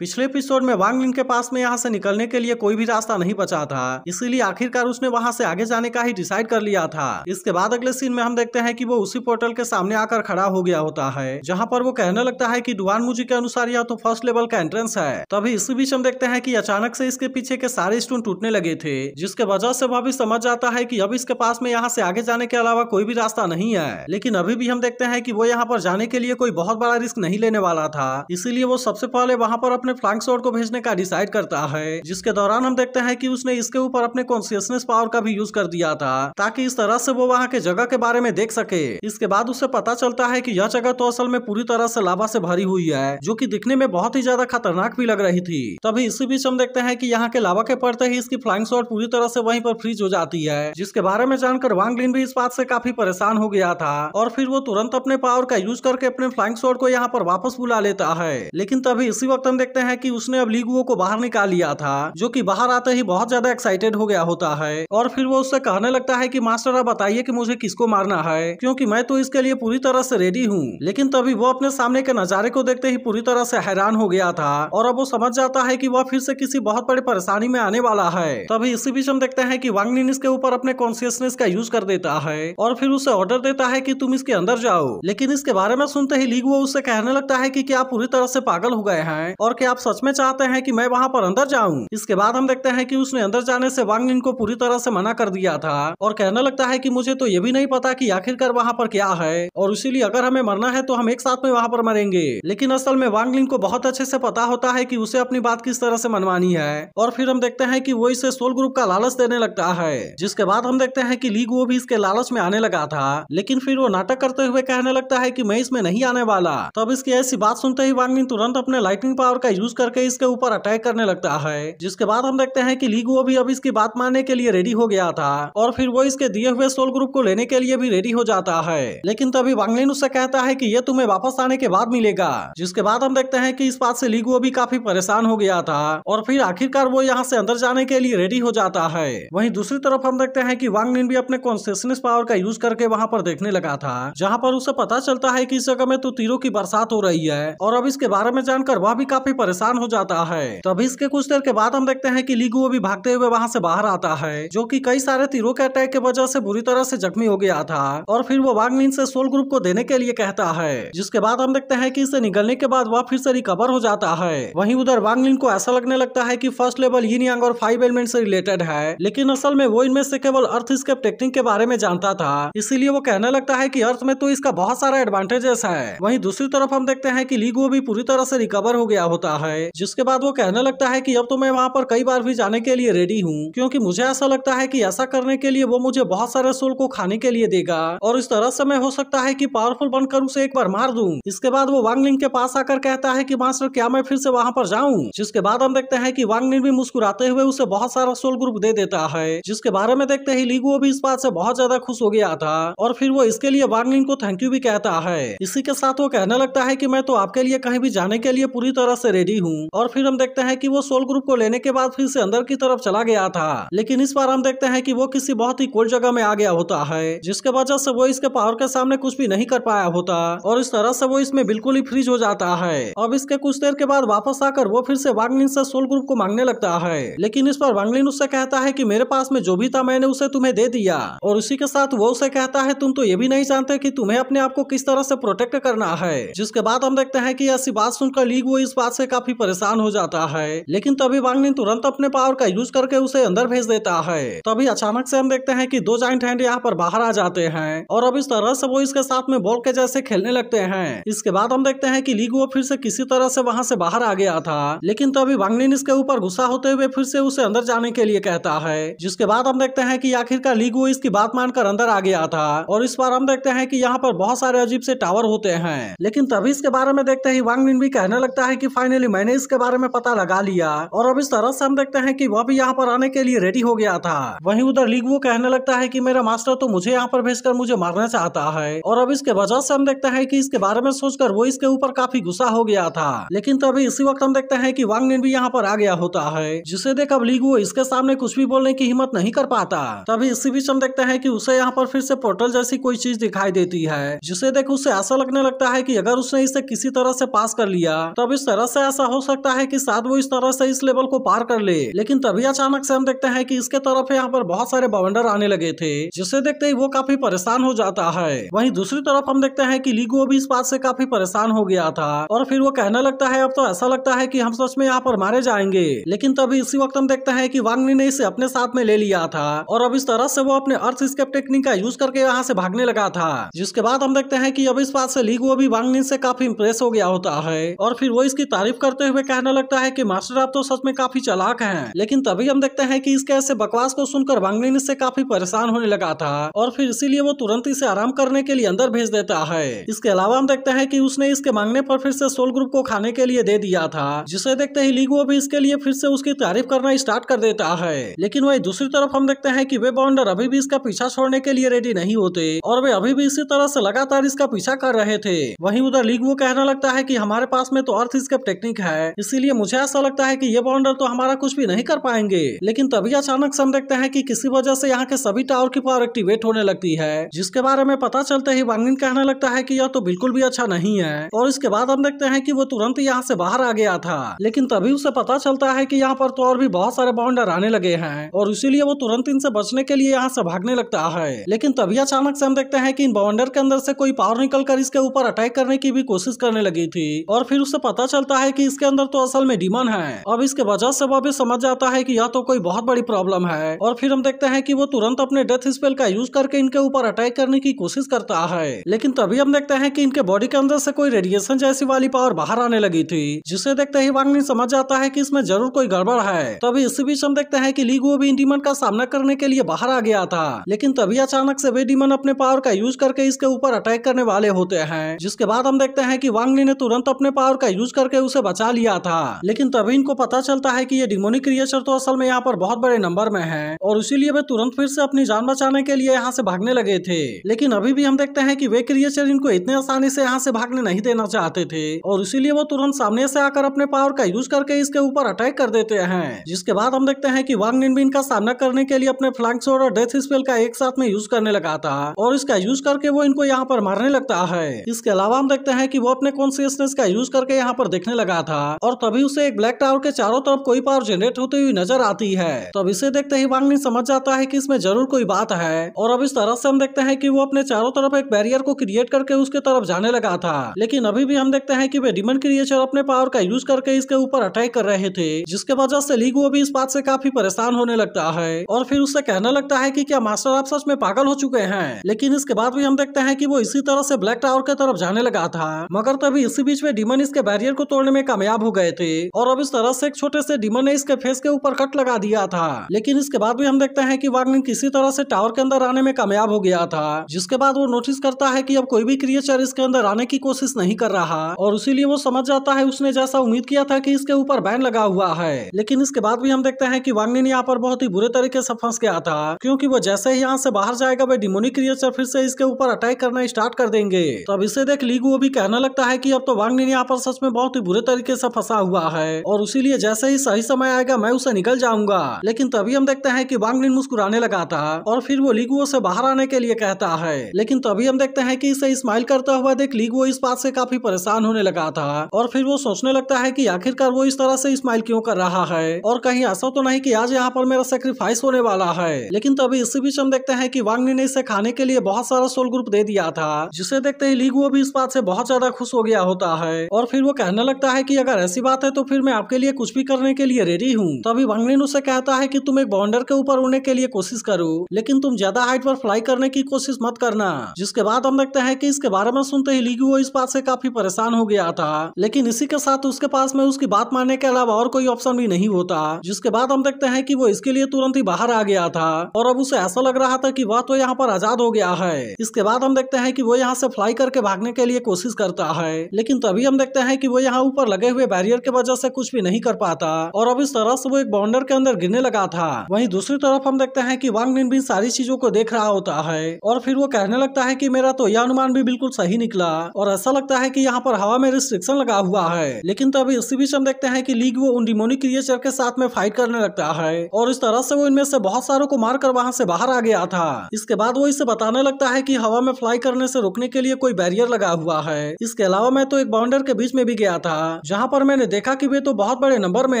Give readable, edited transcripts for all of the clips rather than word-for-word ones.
पिछले एपिसोड में वांग लिन के पास में यहाँ से निकलने के लिए कोई भी रास्ता नहीं बचा था, इसीलिए आखिरकार उसने वहाँ से आगे जाने का ही डिसाइड कर लिया था। इसके बाद अगले सीन में हम देखते हैं कि वो उसी पोर्टल के सामने आकर खड़ा हो गया होता है, जहाँ पर वो कहने लगता है कि डुआन मुजी के अनुसार यह तो फर्स्ट लेवल का एंट्रेंस है। तभी इसी बीच हम देखते हैं कि अचानक से इसके पीछे के सारे स्टोन टूटने लगे थे, जिसके वजह से वह भी समझ जाता है कि अब इसके पास में यहाँ से आगे जाने के अलावा कोई भी रास्ता नहीं है। लेकिन अभी भी हम देखते हैं कि वो यहाँ पर जाने के लिए कोई बहुत बड़ा रिस्क नहीं लेने वाला था, इसीलिए वो सबसे पहले वहाँ पर अपने फ्लैंक स्वॉर्ड को भेजने का डिसाइड करता है, जिसके दौरान हम देखते हैं कि उसने इसके ऊपर अपने कॉन्शियसनेस पावर का भी यूज कर दिया था, ताकि इस तरह से वो वहाँ के जगह के बारे में देख सके। इसके बाद उसे पता चलता है कि यह जगह तो असल में पूरी तरह से लावा से भरी हुई है, जो कि दिखने में बहुत ही ज्यादा खतरनाक भी लग रही थी। तभी इसी बीच हम देखते हैं कि यहाँ के लावा के पड़ते ही इसकी फ्लाइंग स्वॉर्ड पूरी तरह से वहीं पर फ्रीज हो जाती है, जिसके बारे में जानकर वांग लिन भी इस बात से काफी परेशान हो गया था, और फिर वो तुरंत अपने पावर का यूज करके अपने फ्लाइंग स्वॉर्ड को यहाँ पर वापस बुला लेता है। लेकिन तभी इसी वक्त हम देखते हैं कि उसने अब ली गुओ को बाहर निकाल लिया था, जो कि बाहर आते ही बहुत ज्यादा एक्साइटेड हो गया होता है, और फिर वो उससे कहने लगता है कि मास्टर आप बताइए कि मुझे किसको मारना है, क्योंकि मैं तो इसके लिए पूरी तरह से रेडी हूँ। लेकिन तभी वो अपने सामने के नजारे को देखते ही पूरी तरह से हैरान हो गया था, और अब वो समझ जाता है कि वह फिर से किसी बहुत बड़ी परेशानी में आने वाला है। तभी इसी बीच हम देखते हैं कि वांग लिन इसके ऊपर अपने कॉन्शियसनेस का यूज कर देता है, और फिर उसे ऑर्डर देता है कि तुम इसके अंदर जाओ। लेकिन इसके बारे में सुनते ही ली गुओ उससे कहने लगता है कि क्या आप पूरी तरह से पागल हो गए हैं, और क्या आप सच में चाहते हैं कि मैं वहाँ पर अंदर जाऊँ। इसके बाद हम देखते हैं कि उसने अंदर जाने से वांग लिन को पूरी तरह से मना कर दिया था, और कहने लगता है कि मुझे तो ये भी नहीं पता कि आखिरकार वहाँ पर क्या है, और इसीलिए अगर हमें मरना है तो हम एक साथ में वहाँ पर मरेंगे। लेकिन असल में वांग लिन को बहुत अच्छे से पता होता है कि उसे अपनी बात किस तरह से मनवानी है, और फिर हम देखते हैं कि वो इसे सोल ग्रुप का लालच देने लगता है, जिसके बाद हम देखते हैं कि ली गुओ भी इसके लालच में आने लगा था। लेकिन फिर वो नाटक करते हुए कहने लगता है कि मैं इसमें नहीं आने वाला। तब इसकी ऐसी बात सुनते ही वांग लिन तुरंत अपने लाइटनिंग पावर का यूज करके इसके ऊपर अटैक करने लगता है, जिसके बाद हम देखते हैं कि ली गुओ भी अब इसकी बात मानने के लिए रेडी हो गया था, और फिर वो इसके दिए हुए सोल ग्रुप को लेने के लिए भी रेडी हो जाता है। लेकिन तभी वांग लिन उससे कहता है कि ये तुम्हें वापस आने के बाद मिलेगा, जिसके बाद हम देखते हैं कि इस बात से ली गुओ भी काफी परेशान हो गया था, और फिर आखिरकार वो यहाँ से अंदर जाने के लिए रेडी हो जाता है। वहीं दूसरी तरफ हम देखते हैं कि वांग लिन भी अपने कॉन्शियसनेस पावर का यूज करके वहाँ पर देखने लगा था, जहाँ पर उसे पता चलता है कि इस जगह में तो तीरों की बरसात हो रही है, और अब इसके बारे में जानकर वह भी काफी परेशान हो जाता है। तभी इसके कुछ देर के बाद हम देखते हैं कि ली गुओ भी भागते हुए वहाँ से बाहर आता है, जो कि कई सारे तीरों के अटैक के वजह से बुरी तरह से जख्मी हो गया था, और फिर वो वांग लिन से सोल ग्रुप को देने के लिए कहता है, जिसके बाद हम देखते हैं कि इसे निकलने के बाद वह फिर से रिकवर हो जाता है। वहीं उधर वांग लिन को ऐसा लगने लगता है कि फर्स्ट लेवल यिन यांग और 5 एलिमेंट से रिलेटेड है, लेकिन असल में वो इनमें से केवल अर्थ स्केप टेक्निक के बारे में जानता था, इसीलिए वो कहने लगता है कि अर्थ में तो इसका बहुत सारा एडवांटेजेस है। वहीं दूसरी तरफ हम देखते हैं कि ली गुओ भी पूरी तरह से रिकवर हो गया होता है, जिसके बाद वो कहने लगता है कि अब तो मैं वहाँ पर कई बार भी जाने के लिए रेडी हूँ, क्योंकि मुझे ऐसा लगता है कि ऐसा करने के लिए वो मुझे बहुत सारे सोल को खाने के लिए देगा, और इस तरह से मैं हो सकता है कि पावरफुल बनकर उसे एक बार मार दूं। इसके बाद वो वांग लिन के पास आकर कहता है कि मास्टर क्या मैं फिर से वहाँ पर जाऊँ, जिसके बाद हम देखते हैं कि वांग लिन भी मुस्कुराते हुए उसे बहुत सारा सोल ग्रुप दे देता है, जिसके बारे में देखते ही ली गुओ भी इस बात से बहुत ज्यादा खुश हो गया था, और फिर वो इसके लिए वांग लिन को थैंक यू भी कहता है। इसी के साथ वो कहने लगता है कि मैं तो आपके लिए कहीं भी जाने के लिए पूरी तरह से रेडी हूँ, और फिर हम देखते हैं कि वो सोल ग्रुप को लेने के बाद फिर से अंदर की तरफ चला गया था। लेकिन इस बार हम देखते हैं कि वो किसी बहुत ही कोल्ड जगह में आ गया होता है, जिसके वजह से वो इसके पावर के सामने कुछ भी नहीं कर पाया होता, और इस तरह से वो इसमें बिल्कुल ही फ्रीज हो जाता है। अब इसके कुछ देर के बाद वापस आकर वो फिर से वांग लिन से सोल ग्रुप को मांगने लगता है, लेकिन इस पर वांग लिन उससे कहता है कि मेरे पास में जो भी था मैंने उसे तुम्हें दे दिया, और इसी के साथ वो उसे कहता है तुम तो ये भी नहीं जानते कि तुम्हें अपने आप को किस तरह से प्रोटेक्ट करना है। जिसके बाद हम देखते हैं कि ऐसी बात सुनकर ली गुओ इस बात से काफी परेशान हो जाता है, लेकिन तभी वांग लिन तुरंत अपने पावर का यूज करके उसे अंदर भेज देता है। तभी अचानक से हम देखते हैं कि 2 जाइंट हैंड यहाँ पर बाहर आ जाते हैं, और अब इस तरह से वो इसके साथ में बॉल के जैसे खेलने लगते हैं। इसके बाद हम देखते हैं कि ली गुओ फिर से किसी तरह से वहाँ से बाहर आ गया था, लेकिन तभी वांग लिन इसके ऊपर गुस्सा होते हुए फिर से उसे अंदर जाने के लिए कहता है, जिसके बाद हम देखते हैं कि आखिरकार ली गुओ इसकी बात मानकर अंदर आ गया था, और इस बार हम देखते हैं कि यहाँ पर बहुत सारे अजीब से टावर होते हैं। लेकिन तभी इसके बारे में देखते ही वांग लिन भी कहने लगता है कि फाइनली मैंने इसके बारे में पता लगा लिया, और अब इस तरह से हम देखते हैं कि वह भी यहाँ पर आने के लिए रेडी हो गया था। वहीं उधर ली गुओ कहने लगता है कि मेरा मास्टर तो मुझे यहाँ पर भेजकर मुझे मारना चाहता है, और अब इसके वजह से हम देखते हैं कि इसके बारे में सोचकर वो इसके ऊपर काफी गुस्सा हो गया था। लेकिन तभी इसी वक्त हम देखते हैं कि वांग लिन भी यहाँ पर आ गया होता है, जिसे देख अब ली गुओ इसके सामने कुछ भी बोलने की हिम्मत नहीं कर पाता। तभी इसी बीच हम देखते हैं कि उसे यहाँ पर फिर से पोर्टल जैसी कोई चीज दिखाई देती है, जिसे देख उसे ऐसा लगने लगता है कि अगर उसने इसे किसी तरह से पास कर लिया तब इस तरह से ऐसा हो सकता है कि शायद वो इस तरह से इस लेवल को पार कर ले। लेकिन तभी अचानक से हम देखते हैं कि इसके तरफ यहाँ पर बहुत सारे बवंडर आने लगे थे, जिसे देखते ही वो काफी परेशान हो जाता है। वहीं दूसरी तरफ हम देखते हैं कि लीगुओ भी इस बात से काफी परेशान हो गया था और फिर वो कहने लगता है अब तो ऐसा लगता है कि हम सच में यहाँ पर मारे जाएंगे। लेकिन तभी इसी वक्त हम देखते हैं कि वांग ली ने इसे अपने साथ में ले लिया था और अब इस तरह से वो अपने अर्थ एस्केप टेक्निक का यूज करके यहाँ से भागने लगा था। जिसके बाद हम देखते हैं कि अब इस बात से लीगुओ भी वांग ली से काफी इंप्रेस हो गया होता है और फिर वो इसकी तारीफ करते हुए कहने लगता है कि मास्टर आप तो सच में काफी चालाक हैं। लेकिन तभी हम देखते हैं कि इसके ऐसे बकवास को सुनकर वांग ली इससे काफी परेशान होने लगा था और फिर इसीलिए वो तुरंत इसे आराम करने के लिए अंदर भेज देता है। इसके अलावा हम देखते हैं कि उसने इसके मांगने पर फिर से सोल ग्रुप को खाने के लिए दे दिया था, जिसे देखते ही लीगुओ भी इसके लिए फिर से उसकी तारीफ करना स्टार्ट कर देता है। लेकिन वही दूसरी तरफ हम देखते हैं कि वे बवंडर अभी भी इसका पीछा छोड़ने के लिए रेडी नहीं होते और वे अभी भी इसी तरह से लगातार इसका पीछा कर रहे थे। वहीं उधर लीगुओ कहने लगता है कि हमारे पास में तो अर्थ एस्केप टेक्निक है, इसीलिए मुझे ऐसा लगता है कि ये बवंडर तो हमारा कुछ भी नहीं कर पाएंगे। लेकिन तभी अचानक से हम देखते हैं कि किसी वजह से यहाँ के सभी टावर की पावर एक्टिवेट होने लगती है, जिसके बारे में पता चलते ही वांग ली कहने लगता है कि यह तो बिल्कुल भी अच्छा नहीं है। और इसके बाद हम देखते हैं कि वो तुरंत यहाँ से बाहर आ गया था। लेकिन तभी उसे पता चलता है कि यहाँ पर तो और भी बहुत सारे बवंडर आने लगे हैं और इसीलिए वो तुरंत इनसे बचने के लिए यहाँ से भागने लगता है। लेकिन तभी अचानक से हम देखते हैं कि इन बवंडर के अंदर से कोई पावर निकलकर इसके ऊपर अटैक करने की भी कोशिश करने लगी थी और फिर उसे पता चलता है कि इसके अंदर तो असल में डीमन है। अब इसके वजह से वो भी समझ जाता है कि यह तो कोई बहुत बड़ी प्रॉब्लम है और फिर हम देखते हैं कि वो तुरंत अपने डेथ स्पेल का यूज करके इनके ऊपर अटैक करने की कोशिश करता है। लेकिन तभी हम देखते हैं कि इनके बॉडी के अंदर से कोई रेडिएशन जैसी वाली पावर बाहर आने लगी थी, जिसे देखते ही वांग ली समझ जाता है कि इसमें जरूर कोई गड़बड़ है। तभी इसी बीच हम देखते हैं कि लीगुओ भी इन डीमन का सामना करने के लिए बाहर आ गया था। लेकिन तभी अचानक से वे डीमन अपने पावर का यूज करके इसके ऊपर अटैक करने वाले होते हैं, जिसके बाद हम देखते हैं कि वांग ली ने तुरंत अपने पावर का यूज करके उसे बचा लिया था। लेकिन तभी इनको पता चलता है कि ये डिमोनिक क्रिएचर तो असल में यहाँ पर बहुत बड़े नंबर में है और इसीलिए वे तुरंत फिर से अपनी जान बचाने के लिए यहाँ से भागने लगे थे। लेकिन अभी भी हम देखते हैं कि वे क्रिएचर इनको इतने आसानी से यहाँ से भागने नहीं देना चाहते थे और इसीलिए वो तुरंत सामने से आकर अपने पावर का यूज करके इसके ऊपर अटैक कर देते हैं। जिसके बाद हम देखते हैं कि वांग ली भी इनका सामना करने के लिए अपने फ्लैंक स्वॉर्ड और डेथ स्पेल का एक साथ में यूज करने लगा था और इसका यूज करके वो इनको यहाँ पर मारने लगता है। इसके अलावा हम देखते हैं कि वो अपने कॉन्शियसनेस का यूज करके यहाँ पर देखने लगा था और तभी उसे एक ब्लैक टावर के चारों तरफ कोई पावर जनरेट होती हुई नजर आती है। तब इसे देखते ही वांग ली समझ जाता है कि इसमें जरूर कोई बात है और अब इस तरह से हम देखते हैं कि वो अपने चारों तरफ एक बैरियर को क्रिएट करके उसके तरफ जाने लगा था। लेकिन अभी भी हम देखते हैं कि वे डिमन क्रिएचर अपने पावर का यूज करके इसके ऊपर अटैक कर रहे थे, जिसके वजह से लीगुओ भी इस बात से काफी परेशान होने लगता है और फिर उससे कहने लगता है कि क्या मास्टर आप सच में पागल हो चुके हैं। लेकिन इसके बाद भी हम देखते हैं कि वो इसी तरह से ब्लैक टावर के तरफ जाने लगा था, मगर तभी इसी बीच में डिमन इसके बैरियर को तोड़ने में कामयाब हो गए थे और अब इस तरह से एक छोटे से डिमन ने इसके फेस के ऊपर कट लगा दिया था। लेकिन इसके बाद भी हम देखते हैं कि वांग ली किसी तरह से टावर के अंदर आने में कामयाब हो गया था, जिसके बाद वो नोटिस करता है कि अब कोई भी क्रिएचर इसके अंदर आने की कोशिश नहीं कर रहा और इसीलिए वो समझ जाता है उसने जैसा उम्मीद किया था कि इसके ऊपर बैन लगा हुआ है। लेकिन इसके बाद भी हम देखते हैं कि वांग ली यहाँ पर बहुत ही बुरे तरीके से फंस गया था, क्योंकि वो जैसे ही यहाँ से बाहर जाएगा वे डिमोनिक क्रिएचर फिर से इसके ऊपर अटैक करना स्टार्ट कर देंगे। तब इसे देख लीगुओ भी कहने लगता है कि अब तो वांग ली यहाँ पर सच में बहुत ही बुरे तरीके से फंसा हुआ है और इसीलिए जैसे ही सही समय आएगा मैं उसे निकल जाऊंगा। लेकिन तभी हम देखते हैं कि वांग ली मुस्कुराने लगा था और फिर वो लीगुओ से बाहर आने के लिए कहता है। लेकिन तभी हम देखते हैं कि इसे स्माइल करता हुआ देख लीगुओ इस बात से काफी परेशान होने लगा था और फिर वो सोचने लगता है कि आखिरकार वो इस तरह से स्माइल क्यों कर रहा है और कहीं ऐसा तो नहीं कि आज यहाँ पर मेरा सेक्रीफाइस होने वाला है। लेकिन तभी इसी बीच हम देखते हैं कि वांग ली ने इसे खाने के लिए बहुत सारा सोल ग्रुप दे दिया था, जिसे देखते ही लीगुओ भी इस बात से बहुत ज्यादा खुश हो गया होता है और फिर वो कहने लगता है कि अगर ऐसी बात है तो फिर मैं आपके लिए कुछ भी करने के लिए रेडी हूँ। तभी वांग ली उसे कहता है कि तुम एक बॉन्डर के ऊपर उड़ने के लिए कोशिश करो, लेकिन तुम ज्यादा हाइट पर फ्लाई करने की कोशिश मत करना। जिसके बाद हम देखते हैं कि इसके बारे में सुनते ही लीगुओ इस बात से काफी परेशान हो गया था, लेकिन इसी के साथ उसके पास में उसकी बात मानने के अलावा और कोई ऑप्शन भी नहीं होता। जिसके बाद हम देखते हैं कि वो इसके लिए तुरंत ही बाहर आ गया था और अब उसे ऐसा लग रहा था कि वह तो यहाँ पर आजाद हो गया है। इसके बाद हम देखते हैं कि वो यहाँ से फ्लाई करके भागने के लिए कोशिश करता है, लेकिन तभी हम देखते हैं कि वो यहाँ ऊपर लगे हुए बैरियर के वजह से कुछ भी नहीं कर पाता और अब इस तरह से वो एक बॉन्डर के अंदर गिरने लगा था। वहीं दूसरी तरफ हम देखते हैं कि वांग ली भी सारी चीजों को देख रहा होता है और फिर वो कहने लगता है कि मेरा तो यह अनुमान भी बिल्कुल सही निकला और ऐसा लगता है कि यहाँ पर हवा में रिस्ट्रिक्शन लगा हुआ है। लेकिन तभी इसी बीच हम देखते हैं कि लीगुओ उन डिमोनिक क्रिएचर के साथ में फाइट करने लगता है और इस तरह से वो इनमें से बहुत सारों को मारकर वहां से बाहर आ गया था। इसके बाद वो इसे बताने लगता है कि हवा में फ्लाई करने से रोकने के लिए कोई बैरियर लगा हुआ है। इसके अलावा मैं तो एक बाउंडर के बीच में भी गया था जहाँ पर मैंने देखा कि वे तो बहुत बड़े नंबर में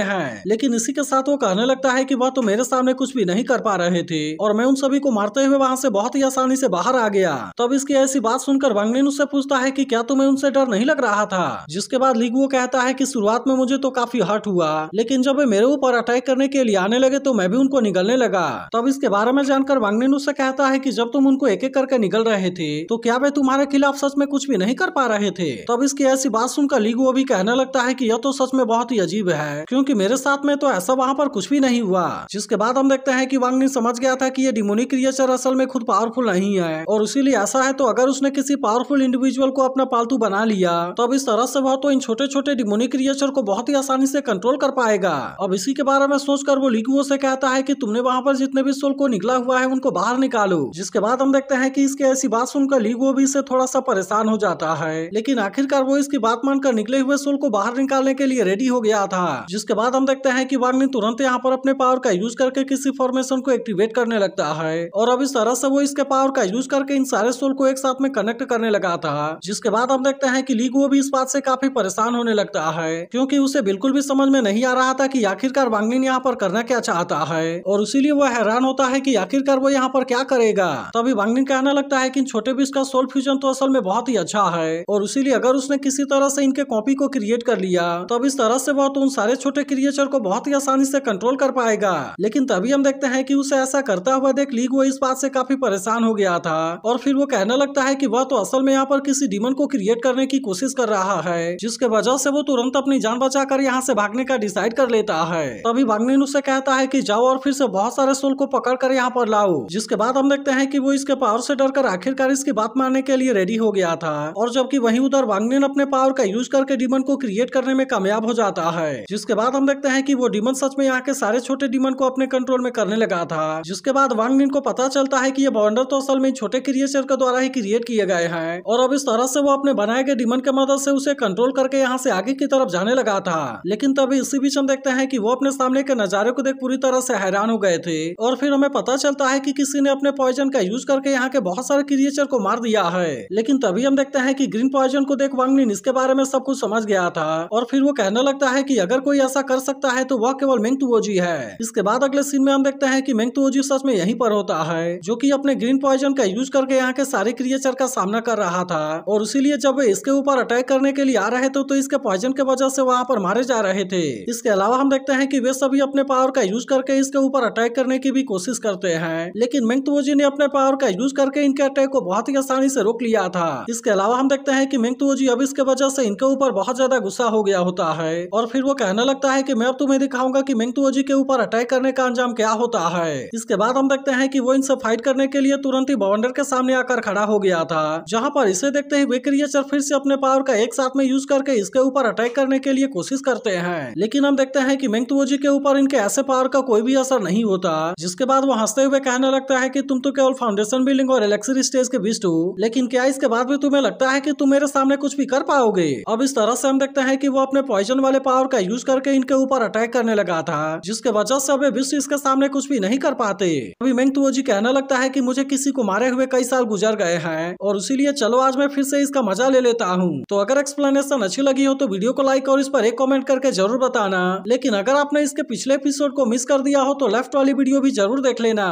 हैं, लेकिन इसी के साथ वो कहने लगता है कि वह तो मेरे सामने कुछ भी नहीं कर पा रहे थे और मैं उन सभी को मारते हुए वहाँ से बहुत ही आसानी से बाहर आ गया। तब इसकी ऐसी बात सुनकर वांग निन उससे पूछता है कि क्या तुम्हें उनसे डर नहीं लग रहा था। जिसके बाद ली गुओ कहता है कि शुरुआत में मुझे तो काफी हर्ट हुआ, लेकिन जब वे मेरे ऊपर अटैक करने के लिए आने लगे तो मैं भी उनको निगलने लगा। तब इसके बारे में जानकर वांग निन उससे कहता है कि जब तुम उनको एक एक करके निगल रहे थे तो क्या वे तुम्हारे खिलाफ सच में कुछ भी नहीं कर पा रहे थे। तब इसकी ऐसी बात सुनकर ली गुओ भी कहने लगता है कि यह तो सच में बहुत ही अजीब है, क्योंकि मेरे साथ में तो ऐसा वहाँ पर कुछ भी नहीं हुआ। जिसके बाद हम देखते हैं कि वांग निन समझ गया था कि ये डिमोनिक क्रिएचर असल में खुद पावरफुल नहीं है और इसीलिए ऐसा है तो अगर उसने किसी पावरफुल इंडिविजुअल को अपना पालतू बना लिया तो अब इस तरह से वह तो इन छोटे छोटे डिमोनिक क्रिएचर को बहुत ही आसानी से कंट्रोल कर पाएगा। अब इसी के बारे में सोचकर वो ली गुओ से कहता है कि तुमने वहाँ पर जितने भी सोल को निकला हुआ है उनको बाहर निकालो। जिसके बाद हम देखते हैं कि इसकी ऐसी बात सुनकर ली गुओ भी इससे थोड़ा सा परेशान हो जाता है, लेकिन आखिरकार वो इसकी बात मानकर निकले हुए सोल को बाहर निकालने के लिए रेडी हो गया था। जिसके बाद हम देखते हैं कि वांग निन तुरंत यहाँ पर अपने पावर का यूज करके किसी फॉर्मेशन को एक्टिवेट करने लगता है और अब इस तरह से वो इसके पावर का यूज करके इन सारे सोल को एक साथ में कनेक्ट करने लगा था। जिसके बाद हम देखते हैं कि ली गुओ भी इस बात से काफी परेशान होने लगता है, क्योंकि उसे बिल्कुल भी समझ में नहीं आ रहा था कि आखिरकार वांग निन यहाँ पर करना क्या चाहता है और इसीलिए वो हैरान होता है कि आखिरकार वो यहाँ पर क्या करेगा। तभी वांग निन कहने लगता है कि इन छोटे बीज का सोल फ्यूजन तो असल में बहुत ही अच्छा है और इसीलिए अगर उसने किसी तरह से इनके कॉपी को क्रिएट कर लिया तब इस तरह से वह तो उन सारे छोटे क्रिएचर को बहुत ही आसानी से कंट्रोल कर पाएगा। लेकिन तभी हम देखते हैं कि उसे ऐसा करता हुआ देख ली गुओ इस बात से काफी परेशान हो गया था और फिर वो कहने लगता है कि वह तो असल में यहाँ पर किसी डीमन को क्रिएट करने की कोशिश कर रहा है, जिसके वजह से वो तुरंत अपनी जान बचाकर यहाँ से भागने का डिसाइड कर लेता है। तभी वांग निन उससे कहता है कि जाओ और फिर से बहुत सारे सोल को पकड़ कर यहाँ पर लाओ। जिसके बाद हम देखते हैं कि वो इसके पावर से डरकर आखिरकार इसकी बात मानने के लिए रेडी हो गया था और जबकि वहीं उधर वांग निन अपने पावर का यूज करके डीमन को क्रिएट करने में कामयाब हो जाता है। जिसके बाद हम देखते हैं कि वो डीमन सच में यहाँ के सारे छोटे डीमन को अपने कंट्रोल में करने लगा था। जिसके बाद वांग निन को पता चलता है कि ये बॉन्डर तो असल में छोटे क्रिएचर के द्वारा ही क्रिएट किए गए हैं और अब इस तरह से वो अपने बनाए गए डीमन के मदद से उसे कंट्रोल करके यहाँ से आगे की तरफ जाने लगा था। लेकिन तभी इसी बीच हम देखते हैं कि वो अपने सामने के नजारे को देख पूरी तरह से हैरान हो गए थे और फिर हमें पता चलता है कि किसी ने अपने पॉइजन का यूज करके यहाँ के बहुत सारे क्रिएचर को मार दिया है। लेकिन तभी हम देखते हैं कि ग्रीन पॉइजन को देख वांग निन इसके बारे में सब कुछ समझ गया था और फिर वो कहने लगता है कि अगर कोई ऐसा कर सकता है तो वह केवल मेंगतुओजी है। इसके बाद अगले सीन में हम देखते हैं कि मेंगतुओजी सच में यहीं पर होता है, जो कि अपने ग्रीन पॉइजन का यूज करके यहाँ के सारे क्रिएचर का सामना कर रहा था और इसीलिए जब वे इसके ऊपर अटैक करने के लिए आ रहे थे तो इसके पॉइजन के वजह से वहाँ पर मारे जा रहे थे। इसके अलावा हम देखते हैं कि वे सभी अपने पावर का यूज करके इसके ऊपर अटैक करने की भी कोशिश करते हैं, लेकिन मेंगतुओजी ने अपने पावर का यूज करके इनके अटैक को बहुत ही आसानी से रोक लिया था। इसके अलावा हम देखते हैं कि मेंगतुओजी अब इसके वजह से इनके ऊपर बहुत ज्यादा गुस्सा हो गया होता है और फिर वो कहने लगता है कि मैं अब तुम्हें दिखाऊंगा कि मेंगतुओजी के ऊपर अटैक करने का अंजाम क्या होता है। इसके बाद हम देखते हैं कि वो इनसे फाइट करने के लिए तुरंत ही बवंडर के सामने आकर खड़ा हो गया था, जहाँ पर इसे देखते ही वे क्रिएचर फिर से अपने पावर का एक साथ में यूज करके इसके ऊपर अटैक करने के लिए कोशिश करते हैं। लेकिन हम देखते हैं कि मेंगतुओजी के ऊपर इनके ऐसे पावर का कोई भी असर नहीं होता। जिसके बाद वो हंसते हुए कहने लगता है कि तुम तो केवल फाउंडेशन बिल्डिंग और एलेक्सिर स्टेज के बीच हो, लेकिन क्या इसके बाद भी तुम्हें लगता है कि तुम मेरे सामने कुछ भी कर पाओगे। अब इस तरह से हम देखते हैं कि वो अपने पॉइजन वाले पावर का यूज करके इनके ऊपर अटैक करने लगा था, जिसके वजह से अब विश्व इसके सामने कुछ भी नहीं कर पाते। अभी मेंगतुओजी कहने लगता है कि मुझे किसी को मारे हुए कई साल गुजर गए हैं और इसीलिए चलो आज मैं फिर से इसका मजा ले लेता हूँ। तो अगर एक्सप्लेनेशन अच्छी लगी हो तो वीडियो को लाइक और इस पर एक कमेंट करके जरूर बताना। लेकिन अगर आपने इसके पिछले एपिसोड को मिस कर दिया हो तो लेफ्ट वाली वीडियो भी जरूर देख लेना।